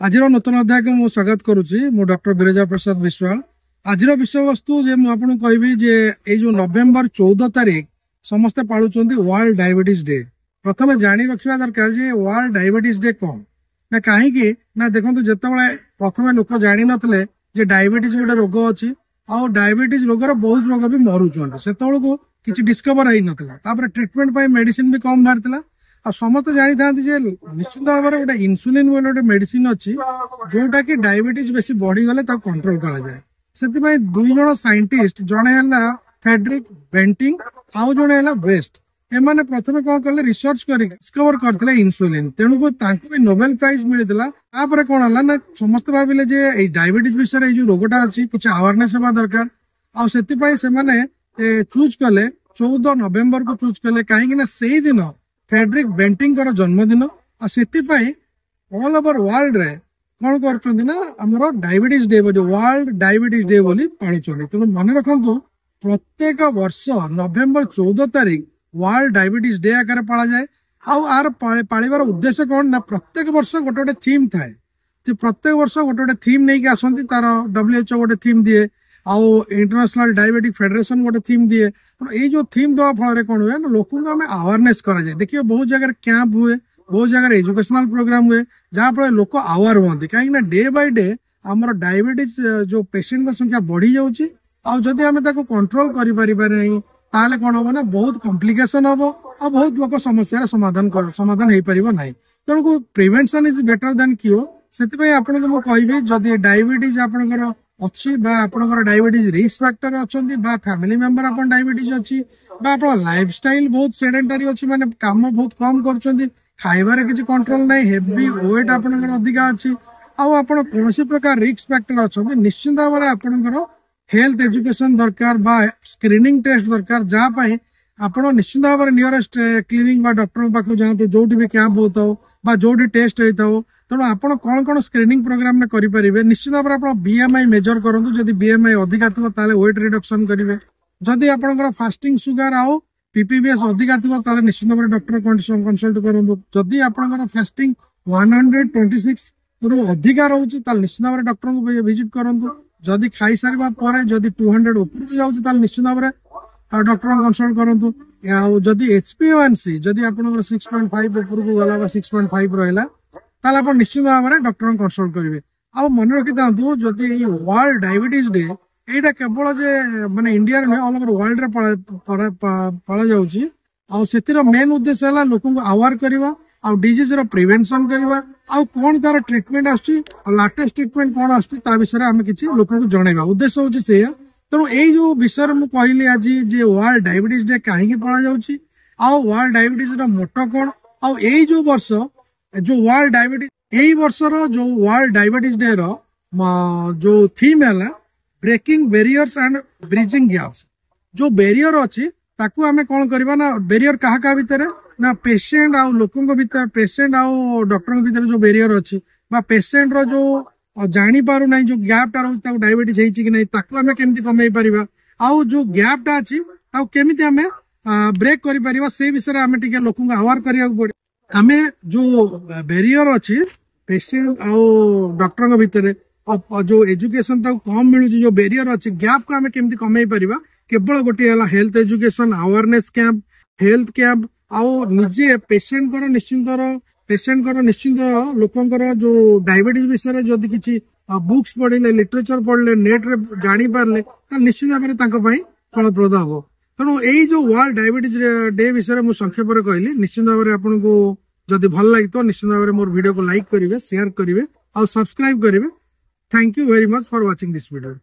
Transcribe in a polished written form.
आज नूतन अध्याय को मुझे स्वागत करुच्ची मु डॉक्टर बिरजा प्रसाद विश्वाल। आज विषय वस्तु जे मुझे कहबी जे ये जो नवेम्बर 14 तारीख समस्ते पालुचंदी वर्ल्ड डायबिटीज डे। प्रथम जानी रखा दरकार जे वर्ल्ड डायबिटीज डे कौन ना कहीं ना देखो जिते प्रथम लोक जानी नथिले जे डायबिटीज गोटे रोग अच्छी आ डायबिटीज रोगर बहुत रोग भी मरुचंदी से किसी डिस्कवर हो नाता ट्रिटमेंट मेडिसिन भी कम बाहर आ समस्त जानी था निश्चित भाव में गोटे इन्सुलिन बोले गोटे मेडिसिन अच्छी जोटा कि डायबिटीज बेसी बढ़ी गले कंट्रोल करा जाए। से दुई जन साइंटिस्ट जड़े फेडरिक बेंटिंग आउ जड़े वेस्ट एमाने प्रथम कौन कले रिसर्च कर डिस्कवर करते इन्सुलिन तेणुक भी नोबेल प्राइज मिलता। तापर कौन है ना समस्त भाविले जे डायबिटीज विषय जो रोगटा अच्छी किसी अवेयरनेस हवा दरकार आने चूज कले 14 नवेम्बर को चूज कले कहीं से दिन फेडरिक बेंटिंग जन्मदिन ऑल ओवर वर्ल्ड रे कौन कर diabetes day world diabetes day बोली पालुचंदी। तेणु मन रखु प्रत्येक वर्ष नवेम्बर 14 तारीख वर्ल्ड डायबिटीज डे आकार पाला जाए। आर पालिबार उद्देश्य कौन ना प्रत्येक वर्ष गोटे गोटे थीम थाए प्रत्येक वर्ष गोटे गोटे थीम नहीं आसती तार WHO गोटे थीम दिए आउ इंटरनेशनल डायबिटिक फेडरेशन गोटे थीम दिए। ये जो थीम दवा फल कौन हुए ना लोक अवेयरनेस करा जाए। देखिए बहुत जगह कैंप हुए बहुत जगह एजुकेशनल प्रोग्राम हुए जहाँ फल लोक अवेयर हुए कहीं डे बाय डे आमर डायबिटीज जो पेशेंट संख्या बढ़ी जाऊँगी आदि आम कंट्रोल कर कौन हम ना बहुत कॉम्प्लिकेशन हम और बहुत लोग समस्या समाधान हो पार ना। तेणु prevention is better than cure. से आपको कहि जदि डायबिटीज आपंकर अच्छी डायबिटीज रिस्क फैक्टर अच्छा फैमिली मेंबर आप डायबिटीज अच्छी लाइफस्टाइल बहुत सेडेंटरी अच्छी माने काम बहुत कम कर खाइबार किसी कंट्रोल नहीं हेवी वेट आपंकर अधिका अच्छी आप कौन प्रकार रिस्क फैक्टर अच्छा निश्चित भाव में आपंकर हेल्थ एजुकेशन दरकार स्क्रीनिंग टेस्ट दरकार जहाँ आप निश्चित भाव में नियरेस्ट क्लिनिक डॉक्टर पाखु जातु जो भी कैंप होता हो जो टेस्ट होता हो। तेणु आप कौन कौन स्क्रीनिंग प्रोग्राम में करेंगे निश्चित भाव में BMI मेजर करूँ जदि BMI अधिका थो वेट रिडक्शन करेंगे जदि आप फास्टिंग सुगर आउ PPBS अधिका थो निश्चित भाव में डॉक्टर कंसल्ट करूँ। जदि आप फास्टिंग 126 रु अधिका रोचे निश्चित भाव में डॉक्टर को विजिट करूँ। जदि खाई सारा पर जदि 200 ऊपर जाऊँगी निश्चित भाव में डॉक्टर कंसल्ट करूँ। जदि HbA1c जदि आप 6.5 ऊपर को गला 6.5 रहा ताल आप निश्चित भाव में डॉक्टर कंसल्ट करेंगे। आ मन रखी था जदि वर्ल्ड डायबिटीज डे यहाँ केवल जे माने इंडिया नुहे ऑल ओवर वर्ल्ड रे पाला जाउची मेन उद्देश्य है लोक अवेयर करवा आ डिजीज रो प्रिवेंशन करवा आ कौन तार ट्रीटमेंट आछी लाटेस्ट ट्रीटमेंट कौन आछी ता विषय में किसी लोक को जणेबा उद्देश्य होची से। तेणु यही जो विषय में कहली आज जे वर्ल्ड डायबिटीज डे कहीं पाला जाउची आ वर्ल्ड डायबिटीज रो मोटो कौन आ यही जो वर्ष जो वर्ल्ड डायबिटीज यही वर्षर जो वर्ल्ड डायबिटीज डे रो जो थीम है breaking barriers and bridging gaps. जो बैरियर अच्छी ताकू आमे कौन करबा ना बैरियर कहा का भीतर ना पेशेंट आ लोकों भीतर पेशेंट आ डॉक्टर भीतर जो बैरियर अच्छी पेशेंट रो जो जानी पारू नहीं जो गैपटा रोज डायबिटीज है कि नहीं ताकू आमे केमती कमे पारिबा आउ जो गैपटा अच्छी ताकू केमिति आमे ब्रेक करि पारिबा से विषय आमे टिके लोकों को अवेयर करिया पड़े। आमे जो बैरियर अच्छी पेशेंट आ डॉक्टर भीतर जो एजुकेशन कम मिलूँ जो बैरियर अच्छी गैप को आमे केमती कमे पारिबा केवल गोटे health education awareness camp health camp आउ निजे पेशेंट निश्चिंत लोकंकर जो डायबिटीज विषय जदि किसी बुक्स पढ़ले लिटरेचर पढ़ले नेट रे जानी पारले निश्चित भाव में फलप्रद हम। तेणु यही जो वर्ल्ड डायबिटीज डे विषय में संक्षेप में कहली निश्चित भाव में आपको जदि भल लगी तो निश्चित भाव में मोर वीडियो को लाइक करेंगे शेयर करेंगे और सब्सक्राइब करेंगे। Thank you very much for watching this video.